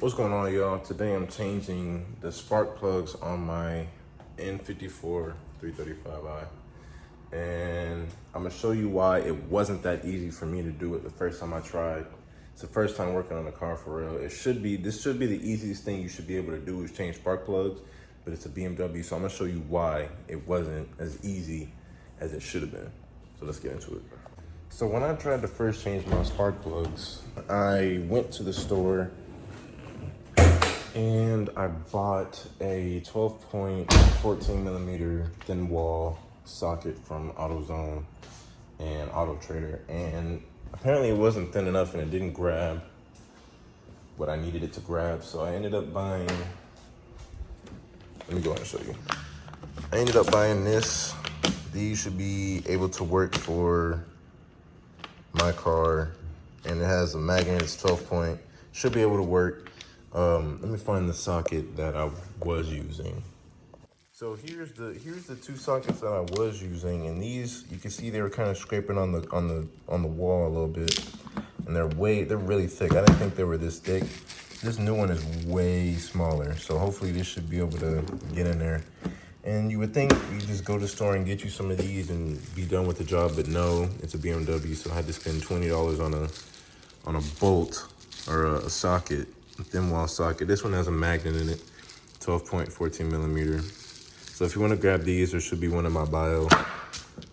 What's going on, y'all? Today I'm changing the spark plugs on my N54 335i, and I'm gonna show you why it wasn't that easy for me to do it the first time I tried. It's the first time working on a car for real. This should be the easiest thing you should be able to do is change spark plugs, but it's a BMW, so I'm gonna show you why it wasn't as easy as it should have been. So let's get into it. So when I tried to first change my spark plugs, I went to the store and I bought a 12.14 millimeter thin wall socket from AutoZone and Auto Trader, and apparently it wasn't thin enough and it didn't grab what I needed it to grab. So I ended up buying, let me go ahead and show you. I ended up buying this. These should be able to work for my car, and it has a magnet. It's 12 point, should be able to work. Let me find the socket that I was using. So here's the two sockets that I was using, and these, you can see they were kind of scraping on the wall a little bit, and they're really thick. I didn't think they were this thick. This new one is way smaller, so hopefully this should be able to get in there. And you would think you just go to the store and get you some of these and be done with the job, but no, it's a BMW, so I had to spend $20 on a bolt or a socket, a thin wall socket. This one has a magnet in it, 12.14 millimeter. So if you want to grab these, there should be one in my bio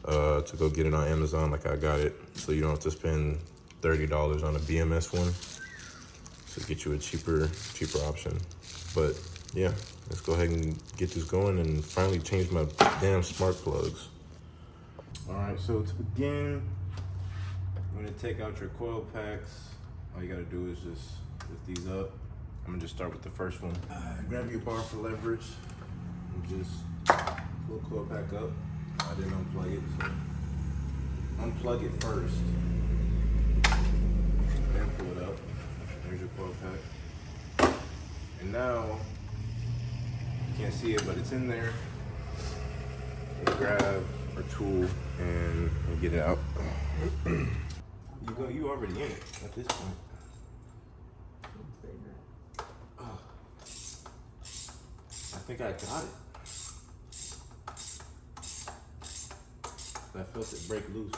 to go get it on Amazon like I got it, so you don't have to spend $30 on a BMS one. So get you a cheaper option. But yeah, let's go ahead and get this going and finally change my damn smart plugs. All right, so to begin, I'm gonna take out your coil packs. All you gotta do is just lift these up. I'm gonna just start with the first one. Grab your bar for leverage and just pull the coil pack up. I didn't unplug it, so unplug it first, then pull it up. There's your coil pack. And now, you can't see it, but it's in there. You grab a tool and get it out. You already in it at this point. Oh, I think I got it. I felt it break loose.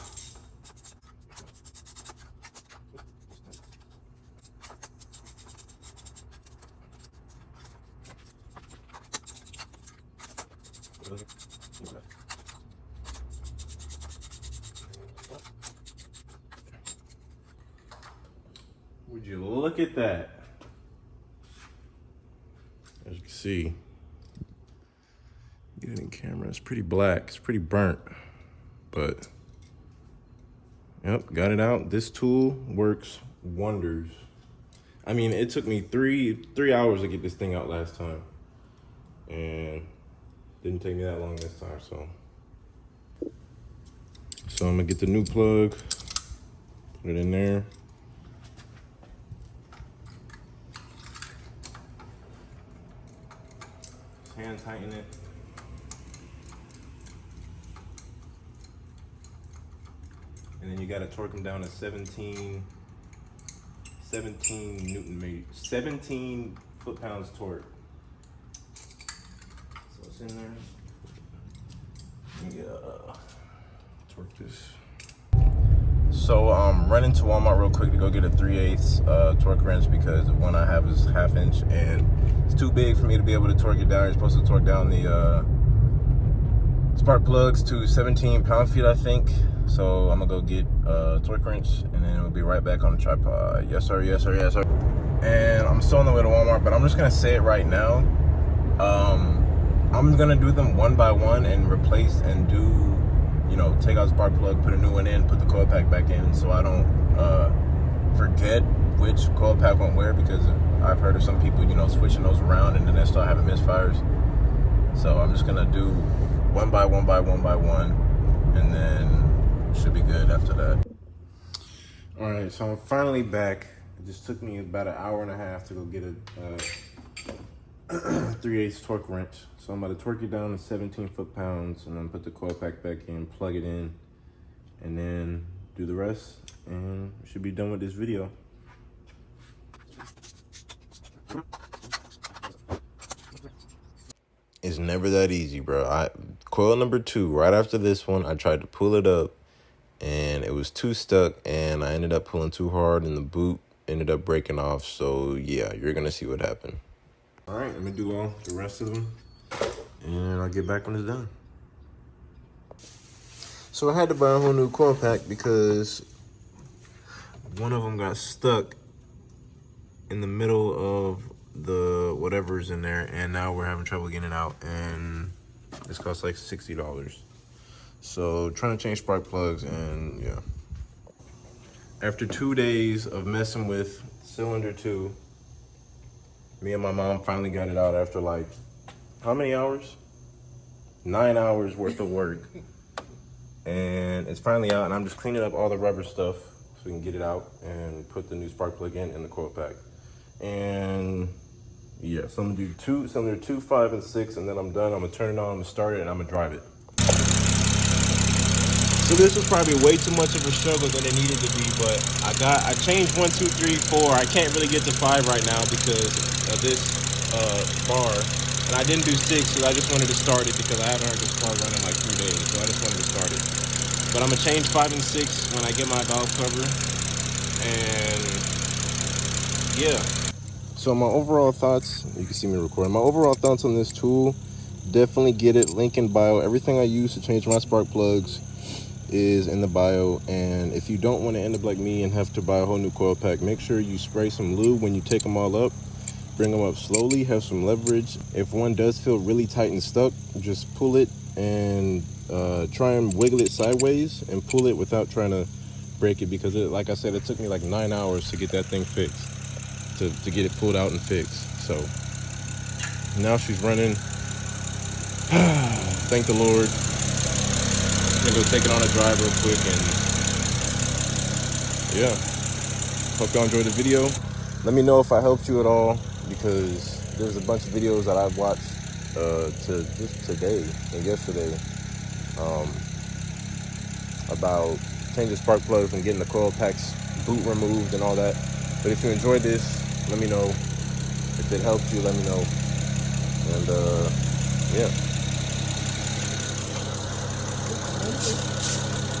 Would you look at that? As you can see, get it in camera, it's pretty black, it's pretty burnt, but yep, got it out. This tool works wonders. I mean, it took me three hours to get this thing out last time, and didn't take me that long this time. So I'm gonna get the new plug, put it in there. Hand tighten it. And then you gotta torque them down to 17 foot-pounds torque. So it's in there. Yeah, torque this. So running to Walmart real quick to go get a 3/8 torque wrench, because the one I have is 1/2 inch and it's too big for me to be able to torque it down. You're supposed to torque down the spark plugs to 17 pound-feet, I think. So I'm gonna go get a torque wrench and then we'll be right back on the tripod. Yes sir, yes sir, yes sir. And I'm still on the way to Walmart, but I'm just gonna say it right now. I'm gonna do them one by one and replace and do, you know, take out the spark plug, put a new one in, put the coil pack back in, so I don't forget which coil pack went where, because I've heard of some people, you know, switching those around and then they start having misfires. So I'm just gonna do one by one, and then should be good after that. All right, so I'm finally back. It just took me about an hour and a half to go get a 3/8 torque wrench. So I'm about to torque it down to 17 foot-pounds and then put the coil pack back in, plug it in, and then do the rest, and we should be done with this video. It's never that easy, bro. Coil number 2, right after this one, I tried to pull it up, and it was too stuck, and I ended up pulling too hard, and the boot ended up breaking off. So yeah, you're gonna see what happened. All right, let me do all the rest of them, and I'll get back when it's done. So I had to buy a whole new coil pack because one of them got stuck in the middle of the whatever's in there, and now we're having trouble getting it out, and this costs like $60. So trying to change spark plugs, and yeah. After 2 days of messing with cylinder 2, me and my mom finally got it out after like, how many hours? 9 hours worth of work. And it's finally out, and I'm just cleaning up all the rubber stuff so we can get it out and put the new spark plug in the coil pack. And yeah, so I'm gonna do cylinder 2, 5, and 6, and then I'm done. I'm gonna turn it on, I'm gonna start it, and I'm gonna drive it. So this was probably way too much of a struggle than it needed to be, but I changed 1, 2, 3, 4. I can't really get to 5 right now because of this bar. And I didn't do 6 because I just wanted to start it because I haven't heard this car run in like 3 days, so I just wanted to start it. But I'm gonna change 5 and 6 when I get my valve cover, and yeah. So my overall thoughts, you can see me recording. My overall thoughts on this tool, definitely get it. Link in bio. Everything I use to change my spark plugs is in the bio. And if you don't want to end up like me and have to buy a whole new coil pack, make sure you spray some lube when you take them all up. Bring them up slowly, have some leverage. If one does feel really tight and stuck, just pull it and try and wiggle it sideways and pull it without trying to break it, because like I said, it took me like 9 hours to get that thing fixed, to get it pulled out and fixed. So now she's running. Thank the Lord. I'm gonna go take it on a drive real quick, and yeah. Hope y'all enjoyed the video. Let me know if I helped you at all, because there's a bunch of videos that I've watched to just today and yesterday about changing spark plugs and getting the coil packs boot removed and all that. But if you enjoyed this, let me know. If it helped you, let me know. And yeah.